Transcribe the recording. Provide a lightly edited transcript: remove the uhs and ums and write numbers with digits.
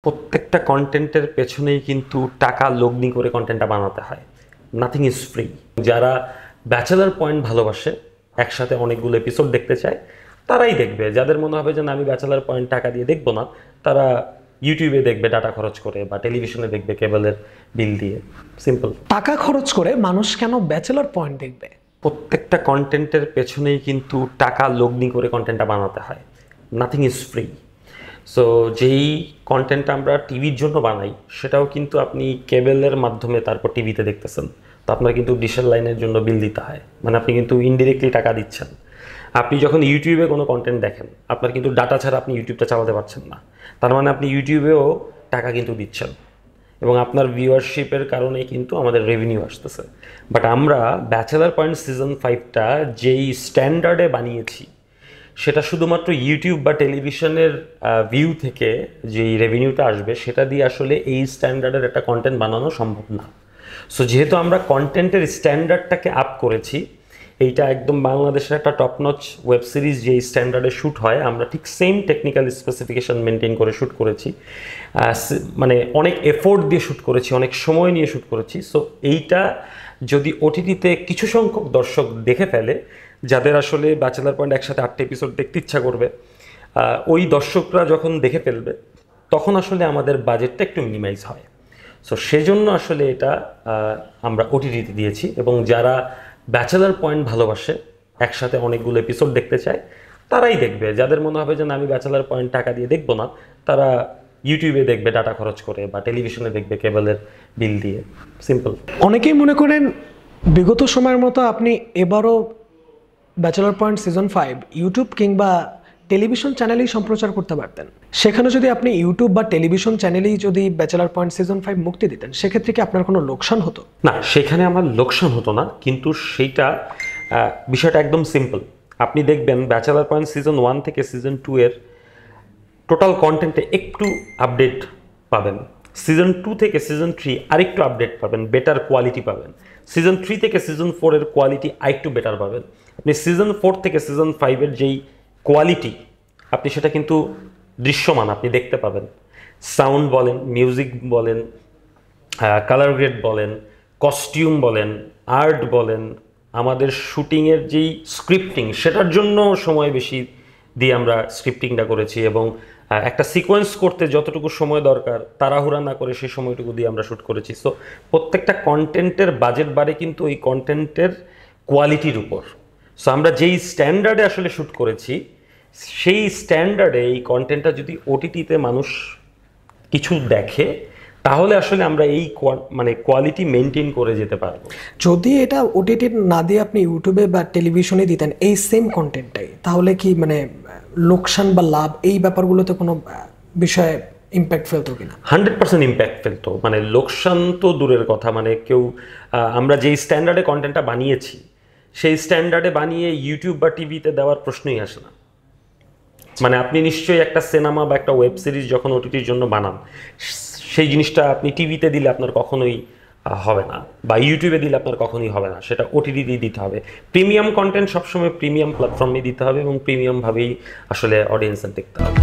প্রত্যেকটা কন্টেন্টের পেছনেই কিন্তু টাকা লগ্নি করে কন্টেন্টটা বানাতে হয়। Nothing is free. যারা ব্যাচেলার পয়েন্ট ভালোবাসে, একসাথে অনেকগুলো এপিসোড দেখতে চায়, তারাই দেখবে। যাদের মনে হবে যে না, আমি ব্যাচেলার পয়েন্ট টাকা দিয়ে দেখবো না, তারা ইউটিউবে দেখবে ডাটা খরচ করে, বা টেলিভিশনে দেখবে কেবলের বিল দিয়ে। সিম্পল। টাকা খরচ করে মানুষ কেন ব্যাচেলার পয়েন্ট দেখবে? প্রত্যেকটা কন্টেন্টের পেছনেই কিন্তু টাকা লগ্নি করে কন্টেন্টটা বানাতে হয়। Nothing is free. সো যেই কন্টেন্টটা আমরা টিভির জন্য বানাই, সেটাও কিন্তু আপনি কেবলের মাধ্যমে তারপর টিভিতে দেখতেছেন। তো আপনার কিন্তু ডিশের লাইনের জন্য বিল দিতে হয়, মানে আপনি কিন্তু ইনডিরেক্টলি টাকা দিচ্ছেন। আপনি যখন ইউটিউবে কোনো কন্টেন্ট দেখেন, আপনার কিন্তু ডাটা ছাড়া আপনি ইউটিউবটা চালাতে পারছেন না। তার মানে আপনি ইউটিউবেও টাকা কিন্তু দিচ্ছেন, এবং আপনার ভিউয়ারশিপের কারণেই কিন্তু আমাদের রেভিনিউ আসতেছে। বাট আমরা ব্যাচেলার পয়েন্ট সিজন 5টা যেই স্ট্যান্ডার্ডে বানিয়েছি, সেটা শুধুমাত্র ইউটিউব বা টেলিভিশনের ভিউ থেকে যেই রেভিনিউটা আসবে, সেটা দিয়ে আসলে এই স্ট্যান্ডার্ডের একটা কন্টেন্ট বানানো সম্ভব না। সো যেহেতু আমরা কন্টেন্টের স্ট্যান্ডার্ডটাকে আপ করেছি, এইটা একদম বাংলাদেশের একটা টপ নচ ওয়েব সিরিজ যেই স্ট্যান্ডার্ডে শ্যুট হয়, আমরা ঠিক সেম টেকনিক্যাল স্পেসিফিকেশন মেনটেন করে শ্যুট করেছি। মানে অনেক এফোর্ট দিয়ে শ্যুট করেছি, অনেক সময় নিয়ে শ্যুট করেছি। সো এইটা যদি ওটিটিতে কিছু সংখ্যক দর্শক দেখে ফেলে, যাদের আসলে ব্যাচেলার পয়েন্ট একসাথে 8টা এপিসোড দেখতে ইচ্ছা করবে, ওই দর্শকরা যখন দেখে ফেলবে, তখন আসলে আমাদের বাজেটটা একটু মিনিমাইজ হয়। সো সেজন্য আসলে এটা আমরা ওটিটিতে দিয়েছি, এবং যারা ব্যাচেলার পয়েন্ট ভালোবাসে, একসাথে অনেকগুলো এপিসোড দেখতে চায়, তারাই দেখবে। যাদের মনে হবে যে না, আমি ব্যাচেলার পয়েন্ট টাকা দিয়ে দেখবো না, তারা ইউটিউবে দেখবে ডাটা খরচ করে, বা টেলিভিশনে দেখবে কেবলের বিল দিয়ে। সিম্পল। অনেকেই মনে করেন বিগত সময়ের মতো আপনি এবারও ব্যাচেলার পয়েন্ট সিজন 5 ইউটিউব কিংবা টেলিভিশন চ্যানেলেই সম্প্রচার করতে পারতেন। সেখানে যদি আপনি ইউটিউব বা টেলিভিশন চ্যানেলেই যদি ব্যাচেলার পয়েন্ট সিজন 5 মুক্তি দিতেন, সেক্ষেত্রে কি আপনার কোনো লোকসান হতো? না, সেখানে আমার লোকসান হতো না, কিন্তু সেইটা বিষয়টা একদম সিম্পল। আপনি দেখবেন ব্যাচেলার পয়েন্ট সিজন 1 থেকে সিজন 2 এর টোটাল কন্টেন্টে একটু আপডেট পাবেন। সিজন 2 থেকে সিজন 3 আরেকটু আপডেট পাবেন, বেটার কোয়ালিটি পাবেন। সিজন 3 থেকে সিজন 4 এর কোয়ালিটি আরেকটু বেটার পাবেন। আপনি সিজন 4 থেকে সিজন 5 এর যেই কোয়ালিটি, আপনি সেটা কিন্তু দৃশ্যমান আপনি দেখতে পাবেন। সাউন্ড বলেন, মিউজিক বলেন, কালার গ্রেড বলেন, কস্টিউম বলেন, আর্ট বলেন, আমাদের শুটিংয়ের যেই স্ক্রিপ্টিং, সেটার জন্য সময় বেশি দিয়ে আমরা স্ক্রিপ্টিংটা করেছি, এবং একটা সিকোয়েন্স করতে যতটুকু সময় দরকার, তাড়াহুড়া না করে সেই সময়টুকু দিয়ে আমরা শ্যুট করেছি। সো প্রত্যেকটা কন্টেন্টের বাজেট বাড়ে কিন্তু ওই কন্টেন্টের কোয়ালিটির উপর। সো আমরা যেই স্ট্যান্ডার্ডে আসলে শ্যুট করেছি, সেই স্ট্যান্ডার্ডে এই কন্টেন্টটা যদি ওটিটিতে মানুষ কিছু দেখে, তাহলে আসলে আমরা এই মানে কোয়ালিটি মেনটেন করে যেতে পারবো। যদি এটা ওটিটি না দিয়ে আপনি ইউটিউবে বা টেলিভিশনে দিতেন এই সেম কন্টেন্টটাই, তাহলে কি মানে লোকসান বা লাভ এই ব্যাপারগুলোতে কোনো বিষয়ে ইম্প্যাক্ট ফেলতো কিনা? 100% ইম্প্যাক্ট ফেলতো। মানে লোকসান তো দূরের কথা, মানে কেউ আমরা যেই স্ট্যান্ডার্ডে কন্টেন্টটা বানিয়েছি, সেই স্ট্যান্ডার্ডে বানিয়ে ইউটিউব বা টিভিতে দেওয়ার প্রশ্নই আসে না। মানে আপনি নিশ্চয়ই একটা সিনেমা বা একটা ওয়েব সিরিজ যখন ওটিটির জন্য বানান, সেই জিনিসটা আপনি টিভিতে দিলে আপনার কখনোই হবে না, বা ইউটিউবে দিলে আপনার কখনোই হবে না। সেটা ওটিটিতেই দিতে হবে। প্রিমিয়াম কন্টেন্ট সবসময় প্রিমিয়াম প্ল্যাটফর্মে দিতে হবে, এবং প্রিমিয়ামভাবেই আসলে অডিয়েন্সের দেখতে হবে।